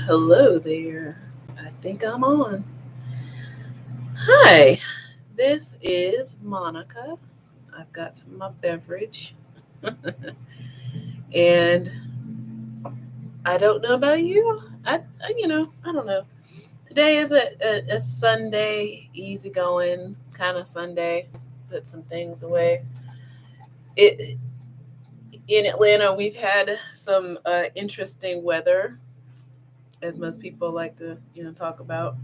Hello there. I think I'm on. Hi, this is Monica. I've got my beverage, and I don't know about you. I don't know. Today is a Sunday, easygoing kind of Sunday. Put some things away. It in Atlanta, we've had some interesting weather, as most people like to talk about.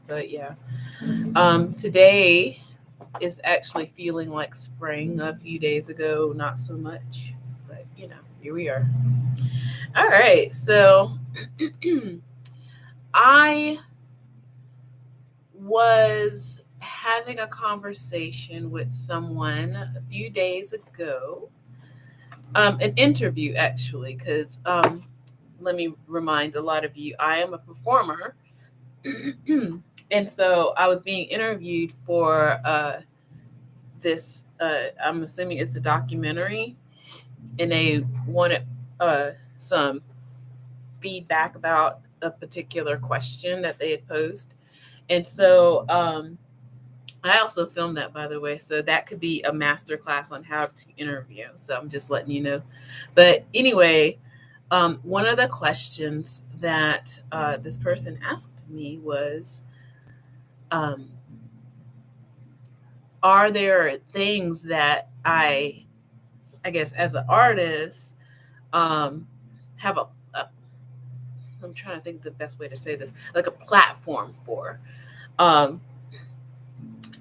But yeah, today is actually feeling like spring. A few days ago, not so much, but here we are. All right, so I was having a conversation with someone a few days ago, an interview actually, because let me remind a lot of you, I am a performer. And so I was being interviewed for this, I'm assuming it's a documentary, and they wanted some feedback about a particular question that they had posed. And so I also filmed that, by the way. So that could be a master class on how to interview. So I'm just letting you know. But anyway, one of the questions that this person asked me was, are there things that I guess, as an artist, have a I'm trying to think of the best way to say this, like a platform for. Um,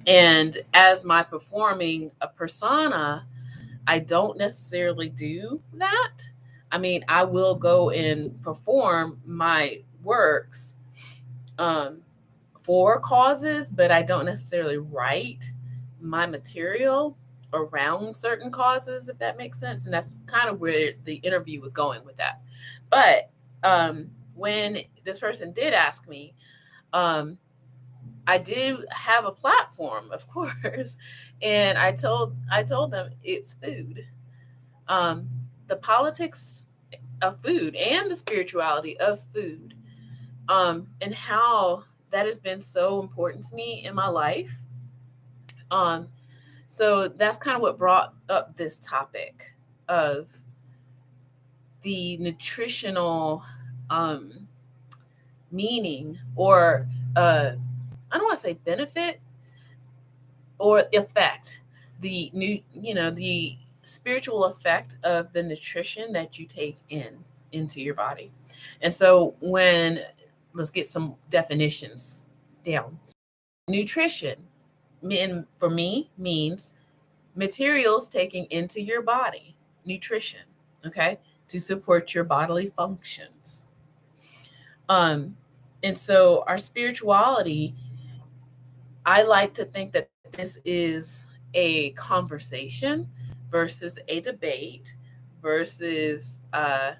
and as my performing a persona, I don't necessarily do that. I mean, I will go and perform my works um, for causes, but I don't necessarily write my material around certain causes, if that makes sense. And that's kind of where the interview was going with that. But when this person did ask me, um, I do have a platform, of course, and I told them it's food, um, the politics of food and the spirituality of food, and how that has been so important to me in my life. Um, so that's kind of what brought up this topic of the nutritional um, meaning, or I don't want to say benefit or effect, the spiritual effect of the nutrition that you take into your body. And so when let's get some definitions down. Nutrition for me means materials taken into your body, nutrition, okay, to support your bodily functions. Um, and so our spirituality, I like to think that this is a conversation versus a debate versus uh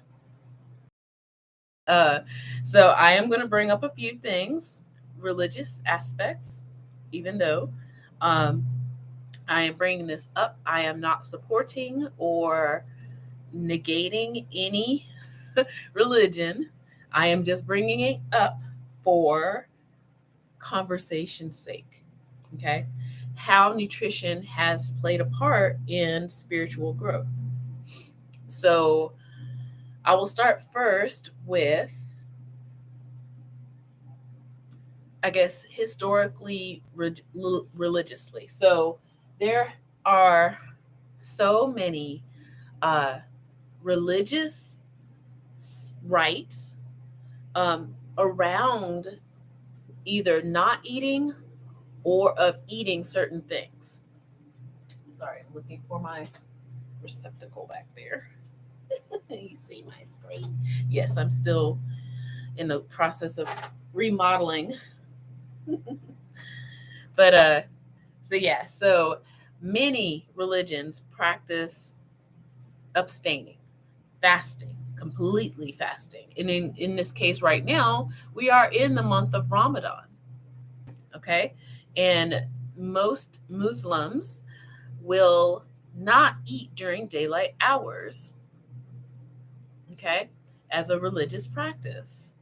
so I am going to bring up a few things, religious aspects, even though um I am bringing this up. I am not supporting or negating any religion. I am just bringing it up for conversation's sake. Okay. How nutrition has played a part in spiritual growth. So I will start first with, I guess, historically, religiously. So there are so many uh, religious rites around either not eating or of eating certain things. Sorry, I'm looking for my receptacle back there. You see my screen? Yes, I'm still in the process of remodeling. But so yeah, so many religions practice abstaining, fasting, completely fasting. And in this case right now, we are in the month of Ramadan. Okay. And most Muslims will not eat during daylight hours, okay, as a religious practice.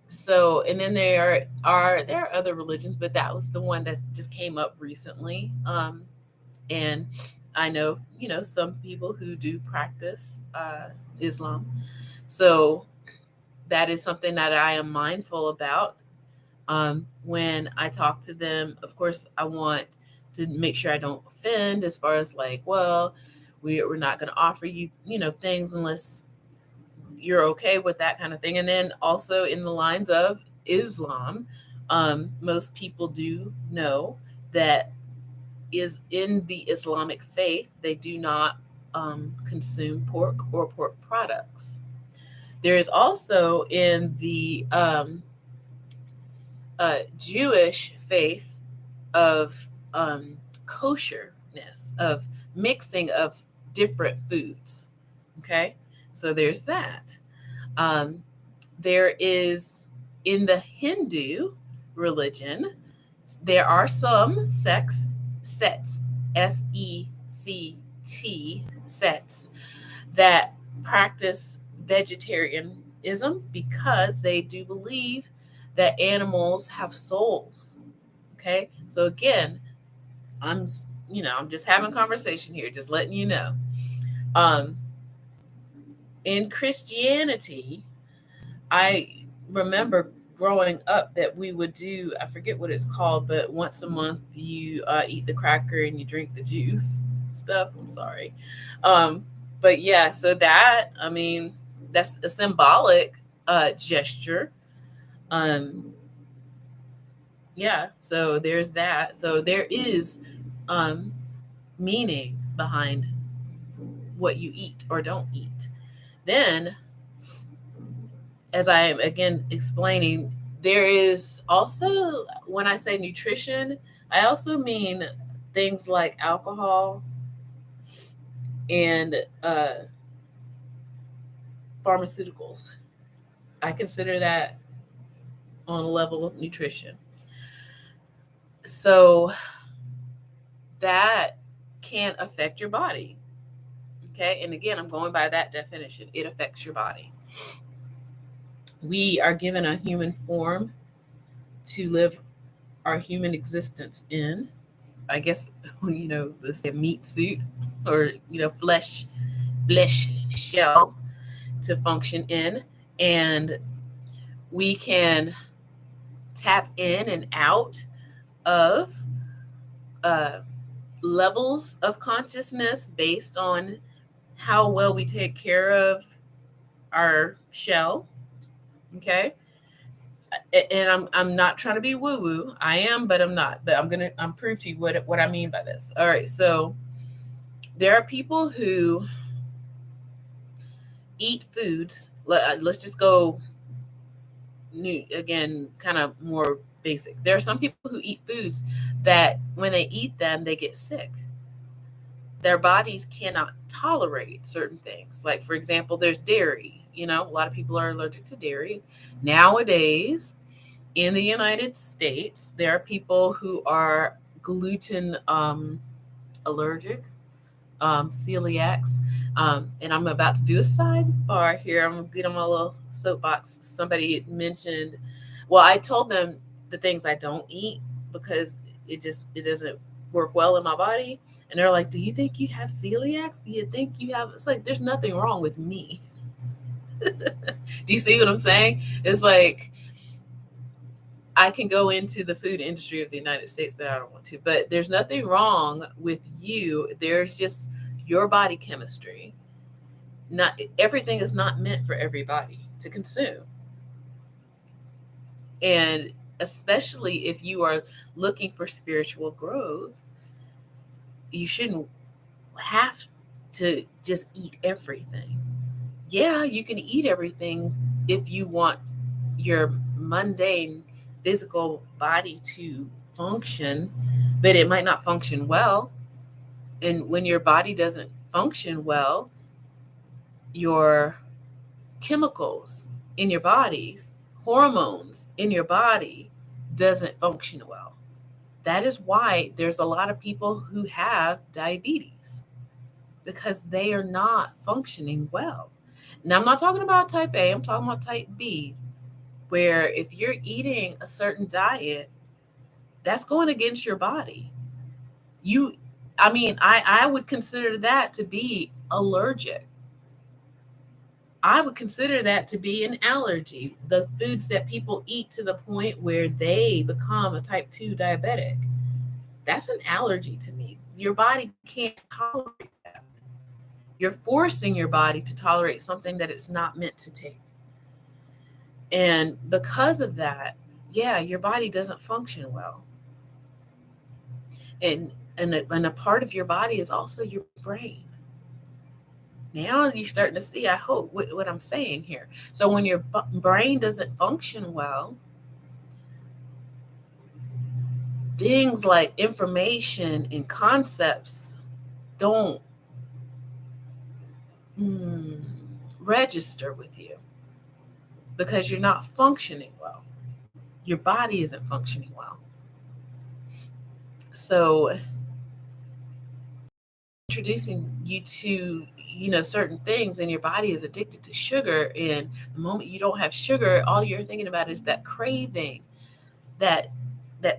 So, and then there are other religions, but that was the one that just came up recently. And I know, some people who do practice Islam. So that is something that I am mindful about when I talk to them. Of course, I want to make sure I don't offend, as far as like, well, we're not going to offer you, things unless you're okay with that kind of thing. And then also in the lines of Islam, most people do know that is in the Islamic faith, they do not consume pork or pork products. There is also in the Jewish faith of kosherness, of mixing of different foods. Okay, so there's that. Um, there is in the Hindu religion, there are some sets, SECT, sets that practice vegetarianism because they do believe that animals have souls. Okay, so again, I'm I'm just having conversation here, just letting you know. Um, in Christianity, I remember growing up that we would do, I forget what it's called, but once a month you eat the cracker and you drink the juice stuff. I'm sorry. Um, but yeah, so that, I mean, that's a symbolic gesture. Um, yeah, so there's that. So there is um, meaning behind what you eat or don't eat. Then, as I am again explaining, there is also, when I say nutrition, I also mean things like alcohol and pharmaceuticals. I consider that on a level of nutrition. So that can affect your body. Okay. And again, I'm going by that definition. It affects your body. We are given a human form to live our human existence in. I guess, this meat suit, or, flesh shell to function in. And we can tap in and out of uh, levels of consciousness based on how well we take care of our shell. Okay. And I'm not trying to be woo woo. I am, but I'm not. But I'm prove to you what I mean by this. All right. So there are people who eat foods. Let's just go new again, kind of more basic. There are some people who eat foods that when they eat them, they get sick. Their bodies cannot tolerate certain things. Like, for example, there's dairy. A lot of people are allergic to dairy. Nowadays, in the United States, there are people who are gluten allergic, celiacs. And I'm about to do a sidebar here. I'm going to get on my little soapbox. Somebody mentioned, well, I told them the things I don't eat because it doesn't work well in my body. And they're like, do you think you have celiacs? Do you think you have, it's like, there's nothing wrong with me. Do you see what I'm saying? It's like, I can go into the food industry of the United States, but I don't want to. But there's nothing wrong with you. There's just your body chemistry. Not everything is not meant for everybody to consume. And especially if you are looking for spiritual growth, you shouldn't have to just eat everything. Yeah, you can eat everything if you want your mundane physical body to function, but it might not function well. And when your body doesn't function well, your chemicals in your bodies, hormones in your body doesn't function well. That is why there's a lot of people who have diabetes, because they are not functioning well. Now, I'm not talking about type A, I'm talking about type B. where if you're eating a certain diet, that's going against your body. I would consider that to be allergic. I would consider that to be an allergy. The foods that people eat to the point where they become a type 2 diabetic, that's an allergy to me. Your body can't tolerate that. You're forcing your body to tolerate something that it's not meant to take. And because of that, yeah, your body doesn't function well. And a part of your body is also your brain. Now you're starting to see, I hope, what I'm saying here. So when your brain doesn't function well, things like information and concepts don't register with you because you're not functioning well. Your body isn't functioning well. So introducing you to certain things, and your body is addicted to sugar, and the moment you don't have sugar, all you're thinking about is that craving, that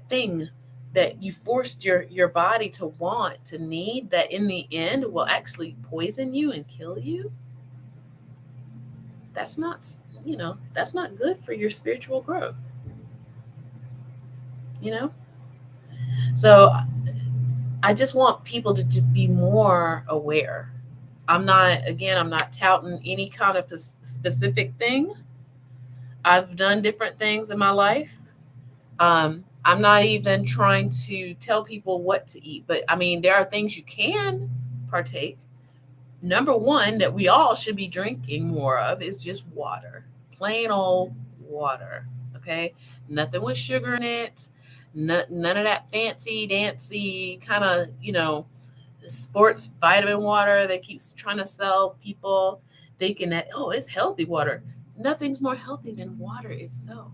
thing that you forced your body to want, to need, that in the end will actually poison you and kill you. That's not that's not good for your spiritual growth. So I just want people to just be more aware. I'm not touting any kind of specific thing. I've done different things in my life. I'm not even trying to tell people what to eat, but there are things you can partake. Number one that we all should be drinking more of is just water, plain old water. Okay, nothing with sugar in it, none of that fancy dancy kind of sports vitamin water that keeps trying to sell people, thinking that, oh, it's healthy water. Nothing's more healthy than water itself.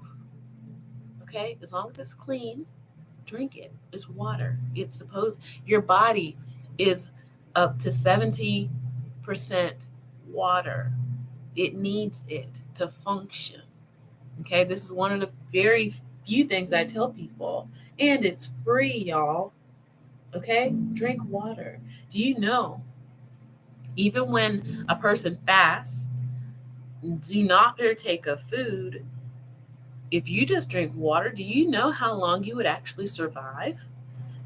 Okay, as long as it's clean, drink it. It's water. It's supposed, your body is up to 70% water. It needs it to function. Okay, this is one of the very few things I tell people, and it's free, y'all. Okay, drink water. Do you know, even when a person fasts, do not partake of food, if you just drink water, do you know how long you would actually survive?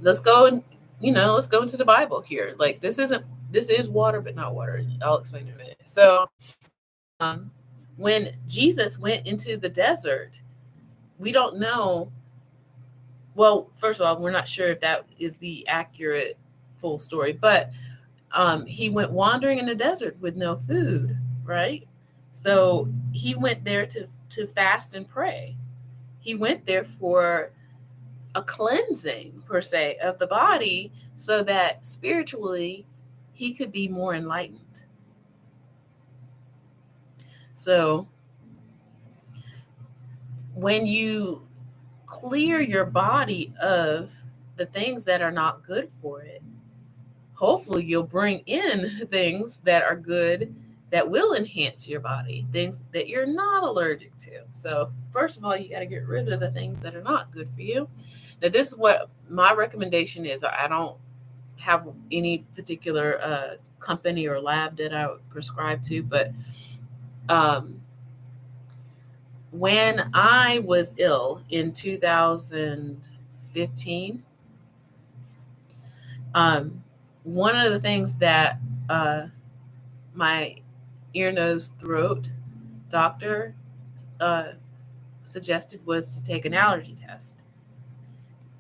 Let's go into the Bible here. Like, this is water, but not water. I'll explain in a minute. So when Jesus went into the desert, we don't know. Well, first of all, we're not sure if that is the accurate full story, but he went wandering in the desert with no food, right? So he went there to fast and pray. He went there for a cleansing, per se, of the body, so that spiritually he could be more enlightened. So when you clear your body of the things that are not good for it, hopefully you'll bring in things that are good, that will enhance your body, things that you're not allergic to. So first of all, you got to get rid of the things that are not good for you. Now, this is what my recommendation is. I don't have any particular company or lab that I would prescribe to, but when I was ill in 2015, one of the things that my ear, nose, throat doctor suggested was to take an allergy test.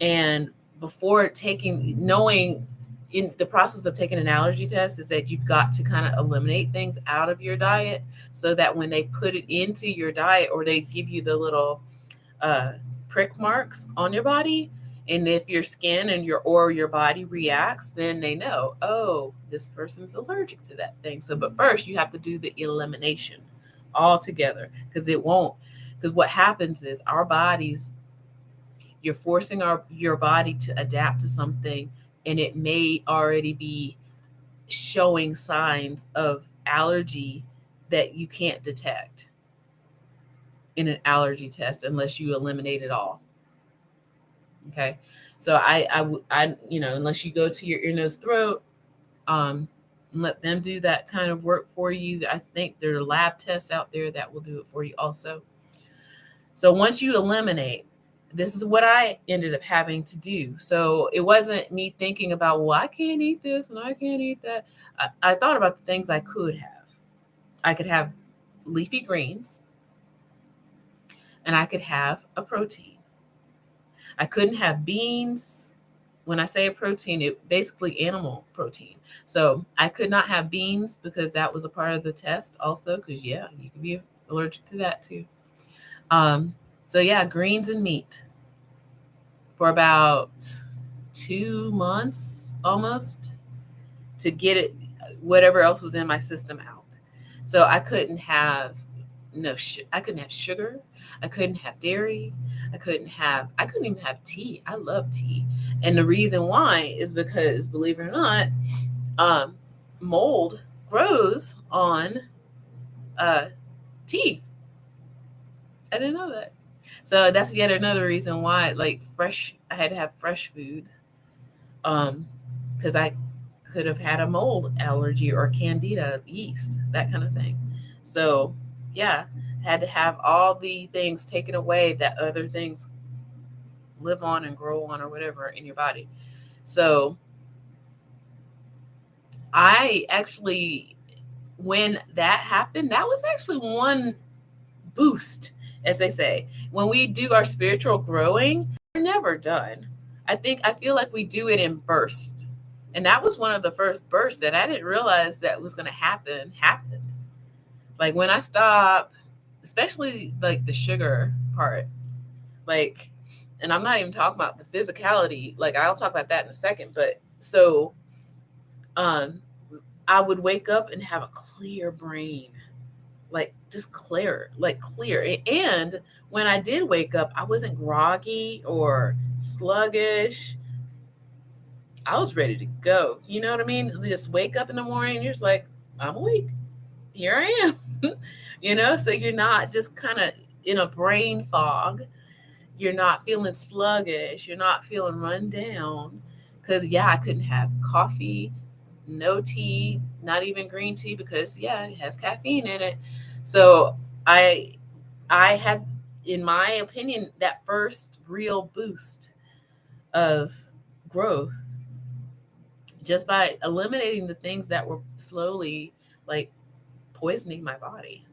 And before knowing in the process of taking an allergy test is that you've got to kind of eliminate things out of your diet, so that when they put it into your diet, or they give you the little prick marks on your body, and if your skin and your body reacts, then they know, oh, this person's allergic to that thing. So, but first you have to do the elimination altogether, because what happens is our bodies, you're forcing your body to adapt to something, and it may already be showing signs of allergy that you can't detect. in an allergy test unless you eliminate it all. Okay. So I unless you go to your ear, nose, throat, and let them do that kind of work for you. I think there are lab tests out there that will do it for you also. So once you eliminate, this is what I ended up having to do. So it wasn't me thinking about, well, I can't eat this and I can't eat that. I thought about the things I could have. I could have leafy greens and I could have a protein. I couldn't have beans. When I say a protein, it basically animal protein. So I could not have beans because that was a part of the test also, because you could be allergic to that too. So greens and meat for about 2 months almost to get it, whatever else was in my system out. So I couldn't have I couldn't have sugar. I couldn't have dairy. I couldn't even have tea. I love tea. And the reason why is because, believe it or not, mold grows on tea. I didn't know that. So that's yet another reason why, like, I had to have fresh food. Because I could have had a mold allergy or candida, yeast, that kind of thing. So had to have all the things taken away that other things live on and grow on or whatever in your body. So I actually, when that happened, that was actually one boost, as they say. When we do our spiritual growing, we're never done. I feel like we do it in bursts. And that was one of the first bursts that I didn't realize that was going to happened. Like when I stopped, especially like the sugar part, like, and I'm not even talking about the physicality, like I'll talk about that in a second, but so I would wake up and have a clear brain, like just clear. And when I did wake up, I wasn't groggy or sluggish. I was ready to go. You know what I mean? Just wake up in the morning, you're just like, I'm awake. Here I am. So you're not just kind of in a brain fog. You're not feeling sluggish. You're not feeling run down. Because, I couldn't have coffee, no tea, not even green tea, because, it has caffeine in it. So I had, in my opinion, that first real boost of growth just by eliminating the things that were slowly, like, poisoning my body.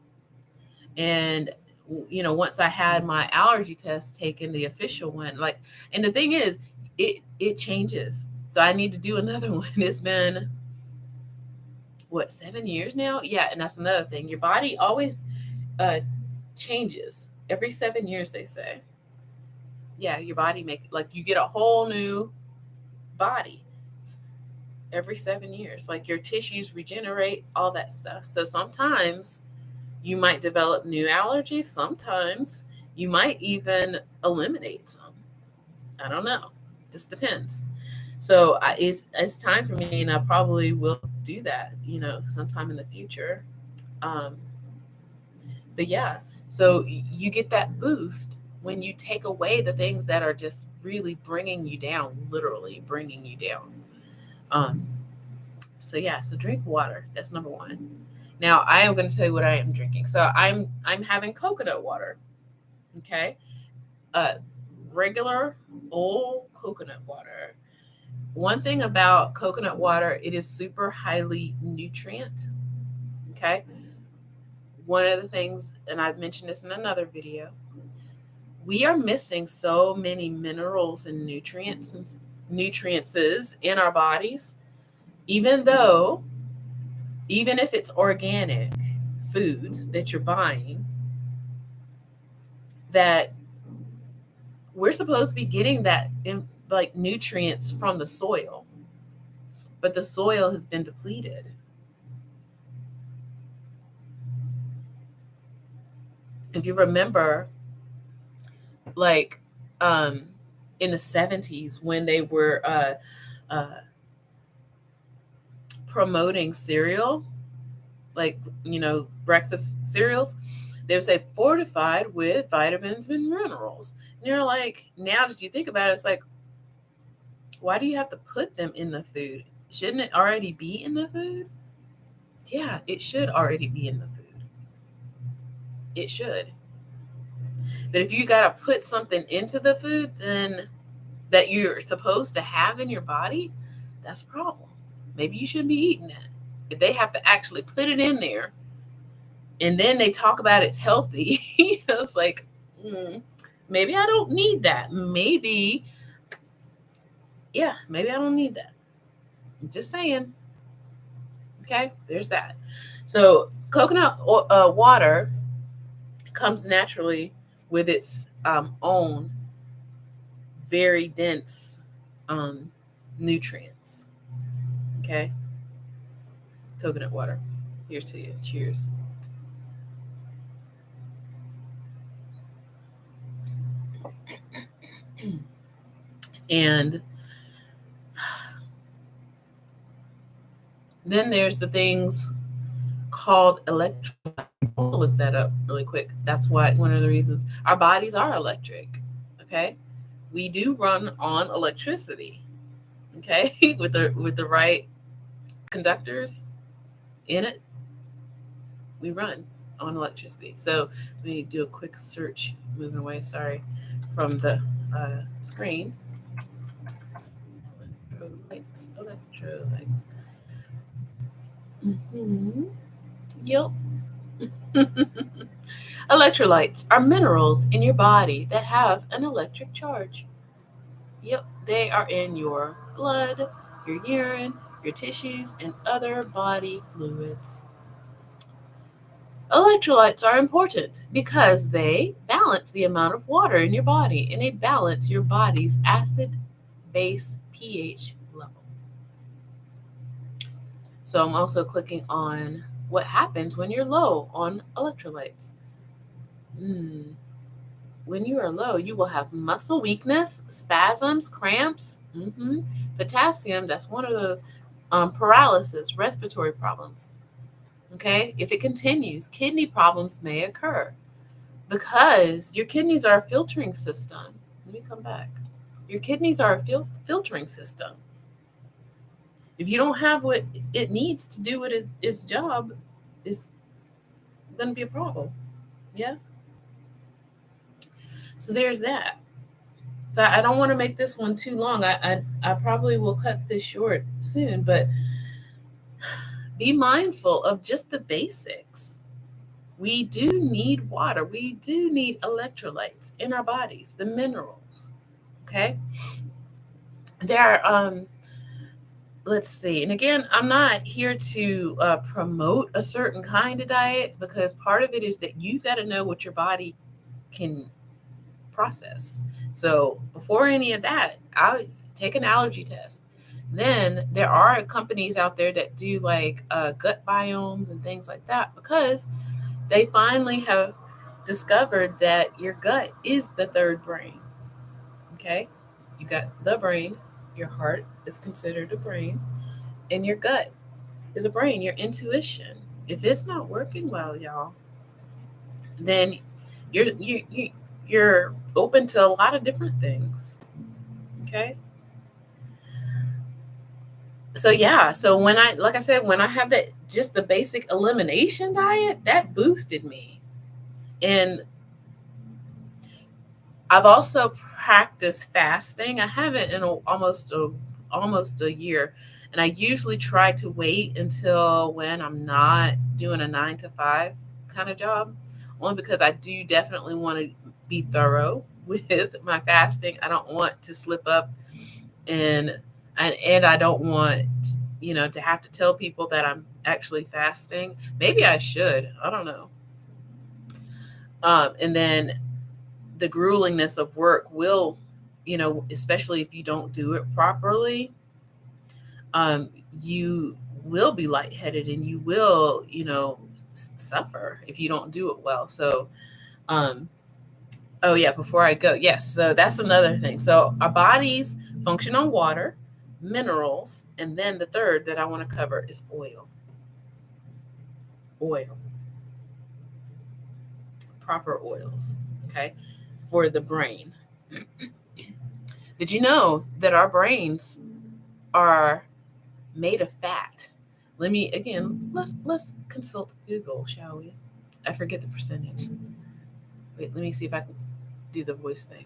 And once I had my allergy test taken, the official one, like, and the thing is, it changes. So I need to do another one. It's been 7 years now? Yeah, and that's another thing. Your body always changes every 7 years, they say. Yeah, your body you get a whole new body every 7 years. Like your tissues regenerate, all that stuff. So sometimes you might develop new allergies. Sometimes you might even eliminate some. I don't know. This depends. So it's time for me, and I probably will do that, sometime in the future. But so you get that boost when you take away the things that are just really bringing you down, literally bringing you down. So drink water. That's number one. Now I am going to tell you what I am drinking. So I'm having coconut water. Okay. Regular old coconut water. One thing about coconut water, it is super highly nutrient. Okay. One of the things, and I've mentioned this in another video, we are missing so many minerals and nutrients in our bodies, even if it's organic foods that you're buying, that we're supposed to be getting that in, like, nutrients from the soil, but the soil has been depleted. If you remember, like, in the 70s when they were promoting cereal, like, breakfast cereals, They would say fortified with vitamins and minerals. And you're like, now that you think about it, it's like, why do you have to put them in the food? Shouldn't it already be in the food? Yeah, it should already be in the food. It should. But if you got to put something into the food, then that you're supposed to have in your body, that's a problem. Maybe you shouldn't be eating that. If they have to actually put it in there and then they talk about it's healthy, it's like, maybe I don't need that. Maybe I don't need that. I'm just saying. Okay, there's that. So coconut water comes naturally with its own very dense nutrients. Okay, coconut water. Here's to you. Cheers. And then there's the things called electrolytes. I'll look that up really quick. That's why one of the reasons our bodies are electric. Okay, we do run on electricity. Okay, with the right conductors in it, we run on electricity. So let me do a quick search. Moving away, sorry, from the screen. Electrolytes. Yep. Electrolytes are minerals in your body that have an electric charge. Yep, they are in your blood, your urine, your tissues, and other body fluids. Electrolytes are important because they balance the amount of water in your body and they balance your body's acid base pH level. So I'm also clicking on what happens when you're low on electrolytes. When you are low, you will have muscle weakness, spasms, cramps, potassium. That's one of those paralysis, respiratory problems. Okay, if it continues, kidney problems may occur because your kidneys are a filtering system. Let me come back. Your kidneys are a filtering system. If you don't have what it needs to do its job, it's going to be a problem. Yeah. So there's that. So I don't want to make this one too long. I probably will cut this short soon, but be mindful of just the basics. We do need water. We do need electrolytes in our bodies, the minerals. Okay. There are, let's see. And again, I'm not here to promote a certain kind of diet because part of it is that you've got to know what your body can process. So before any of that, I'll take an allergy test. Then there are companies out there that do like gut biomes and things like that because they finally have discovered that your gut is the third brain. Okay? You got the brain, your heart is considered a brain, and your gut is a brain, your intuition. If it's not working well, y'all, then you're open to a lot of different things. Okay? So yeah, so when I like I said, when I have that just the basic elimination diet, that boosted me. And I've also practiced fasting. I haven't in almost a year, and I usually try to wait until when I'm not doing a 9 to 5 kind of job, only because I do definitely want to be thorough with my fasting. I don't want to slip up, and I don't want to have to tell people that I'm actually fasting. Maybe I should. I don't know. And then the gruelingness of work will, especially if you don't do it properly, you will be lightheaded and you will, suffer if you don't do it well. So, oh yeah, before I go, yes, so that's another thing. So our bodies function on water, minerals, and then the third that I want to cover is oil. Oil. proper oils, okay, for the brain. Did you know that our brains are made of fat? Let's consult Google, shall we? I forget the percentage. Wait, let me see if I can do the voice thing.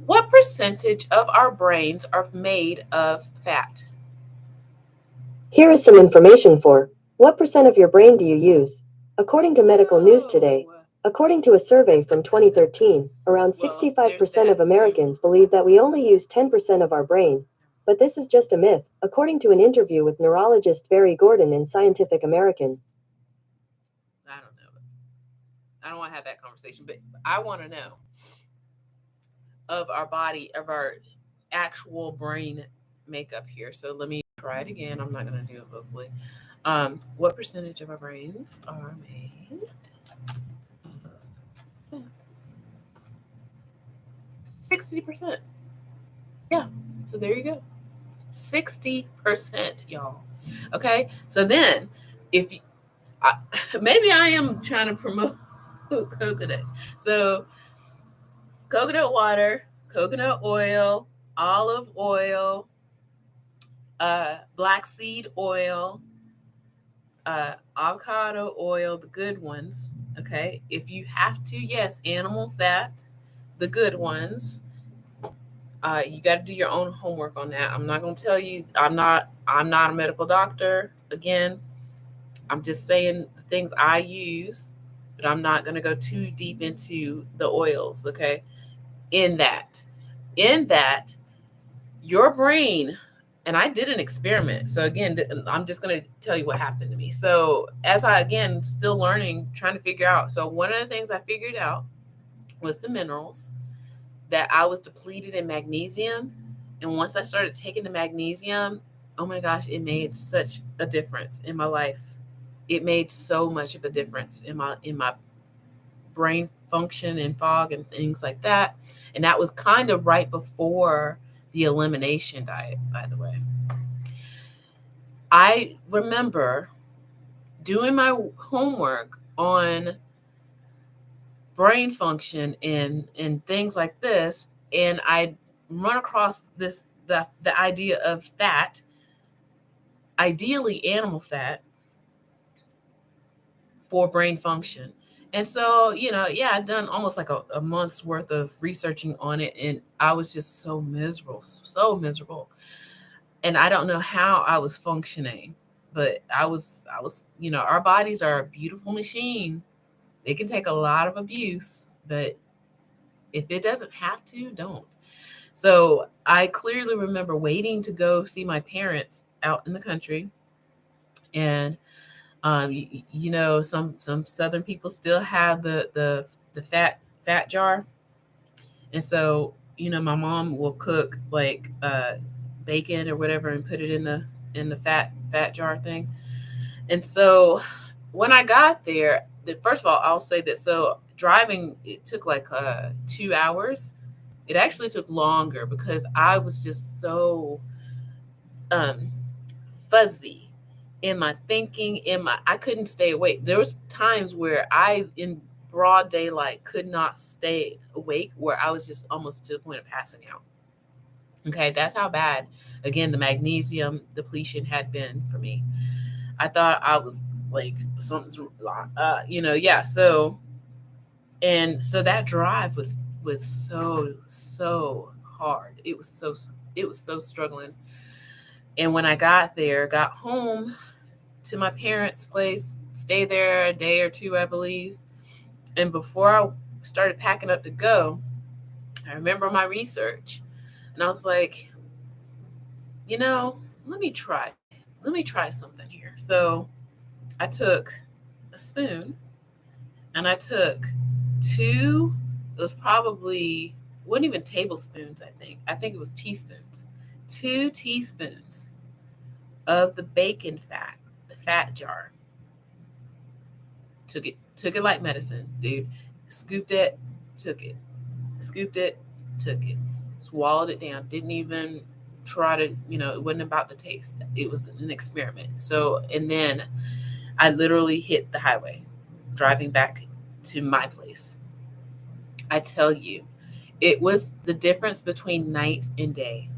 What percentage of our brains are made of fat? Here is some information for what percent of your brain do you use? According to Medical News Today, according to a survey from 2013, around 65% of Americans believe that we only use 10% of our brain. But this is just a myth, according to an interview with neurologist Barry Gordon in Scientific American. I don't know. I don't want to have that conversation, but I want to know of our body, of our actual brain makeup here. So let me try it again. I'm not going to do it vocally. What percentage of our brains are made? 60%. Yeah. So there you go. 60%, y'all. Okay. So then, if you, maybe I am trying to promote coconuts. So coconut water, coconut oil, olive oil, black seed oil, avocado oil, the good ones. Okay. If you have to, yes, animal fat, the good ones. You got to do your own homework on that. I'm not going to tell you. I'm not a medical doctor. Again, I'm just saying the things I use, but I'm not going to go too deep into the oils. Okay. In that, your brain, and I did an experiment. So again, I'm just going to tell you what happened to me. So as I, again, still learning, trying to figure out. So one of the things I figured out was the minerals, that I was depleted in magnesium. And once I started taking the magnesium, oh my gosh, it made such a difference in my life. It made so much of a difference in my brain function and fog and things like that. And that was kind of right before the elimination diet, by the way. I remember doing my homework on brain function and things like this, and I run across the idea of fat, ideally animal fat, for brain function. And so, I'd done almost like a month's worth of researching on it, and I was just so miserable. And I don't know how I was functioning, but I was, our bodies are a beautiful machine. They can take a lot of abuse, but if it doesn't have to, don't. So I clearly remember waiting to go see my parents out in the country. And, some Southern people still have the fat jar. And so, my mom will cook like bacon or whatever and put it in the fat jar thing. And so when I got there, first of all, I'll say that, so driving, it took like 2 hours. It actually took longer because I was just so fuzzy in my thinking, I couldn't stay awake. There was times where I, in broad daylight, could not stay awake, where I was just almost to the point of passing out. Okay, that's how bad, again, the magnesium depletion had been for me. I thought I was like something's, yeah. So that drive was so hard. It was so struggling. And when I got home to my parents' place, stayed there a day or two, I believe. And before I started packing up to go, I remember my research, and I was like, let me try something here. So I took a spoon, and I took two, it was probably, wasn't even tablespoons, I think it was teaspoons, 2 teaspoons of the bacon fat, the fat jar. Took it like medicine, dude. Scooped it, took it. Scooped it, took it. Swallowed it down. Didn't even try to, it wasn't about the taste. It was an experiment. So, and then I literally hit the highway. driving back to my place. I tell you, it was the difference between night and day.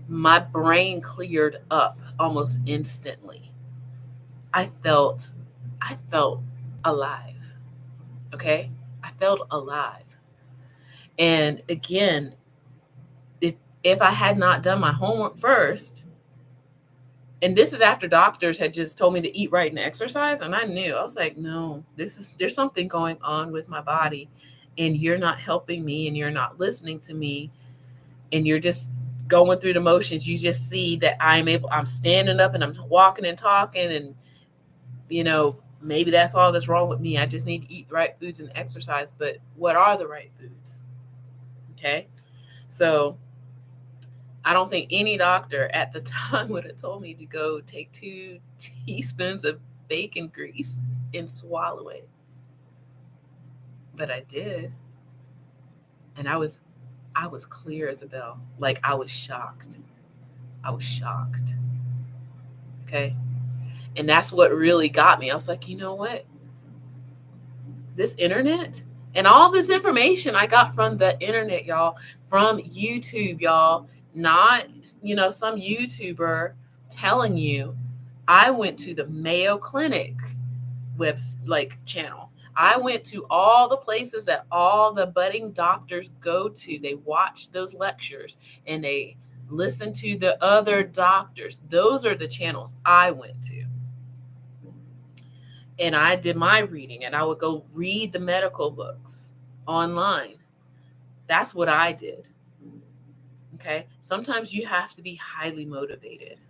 My brain cleared up almost instantly. I felt alive. Okay? I felt alive. And again, if I had not done my homework first, and this is after doctors had just told me to eat right and exercise, and I knew, I was like, no, there's something going on with my body, and you're not helping me, and you're not listening to me, and you're just going through the motions. You just see that I'm standing up and I'm walking and talking, and maybe that's all that's wrong with me. I just need to eat the right foods and exercise. But what are the right foods? Okay. So I don't think any doctor at the time would have told me to go take 2 teaspoons of bacon grease and swallow it. But I did. And I was clear as a bell. Like, I was shocked. Okay. And that's what really got me. I was like, you know what? This internet and all this information I got from the internet, y'all, from YouTube, y'all, not, some YouTuber telling you. I went to the Mayo Clinic channel. I went to all the places that all the budding doctors go to. They watch those lectures and they listen to the other doctors. Those are the channels I went to. And I did my reading, and I would go read the medical books online. That's what I did. Okay. Sometimes you have to be highly motivated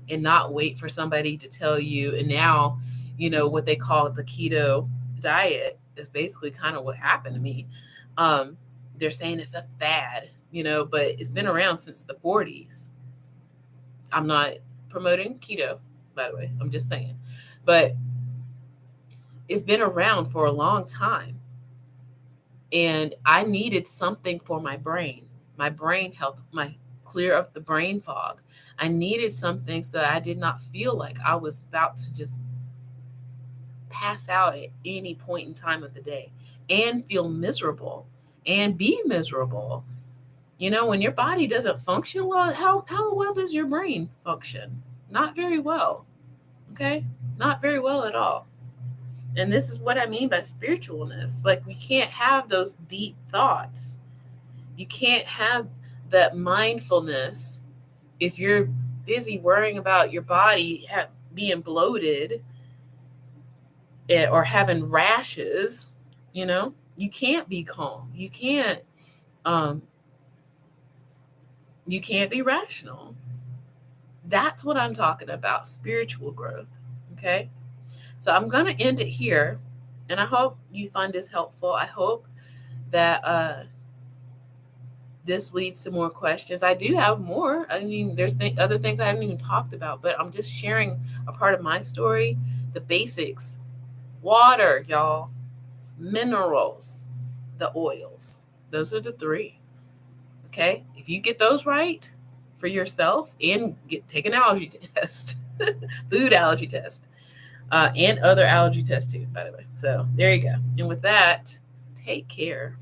and not wait for somebody to tell you. And now, what they call the keto diet is basically kind of what happened to me. They're saying it's a fad, but it's been around since the 40s. I'm not promoting keto, by the way. I'm just saying. But it's been around for a long time. And I needed something for my brain health, my clear up the brain fog. I needed something so that I did not feel like I was about to just pass out at any point in time of the day and feel miserable and be miserable. When your body doesn't function well, how well does your brain function? Not very well. Okay? Not very well at all. And this is what I mean by spiritualness. Like, we can't have those deep thoughts. You can't have that mindfulness if you're busy worrying about your body being bloated or having rashes. You can't be calm. You can't be rational. That's what I'm talking about, spiritual growth. Okay? So I'm going to end it here, and I hope you find this helpful. I hope that this leads to more questions. I do have more. I mean, there's other things I haven't even talked about, but I'm just sharing a part of my story, the basics. Water, y'all, minerals, the oils. Those are the 3. Okay? If you get those right for yourself, and take an allergy test, food allergy test, and other allergy tests too, by the way. So there you go. And with that, take care.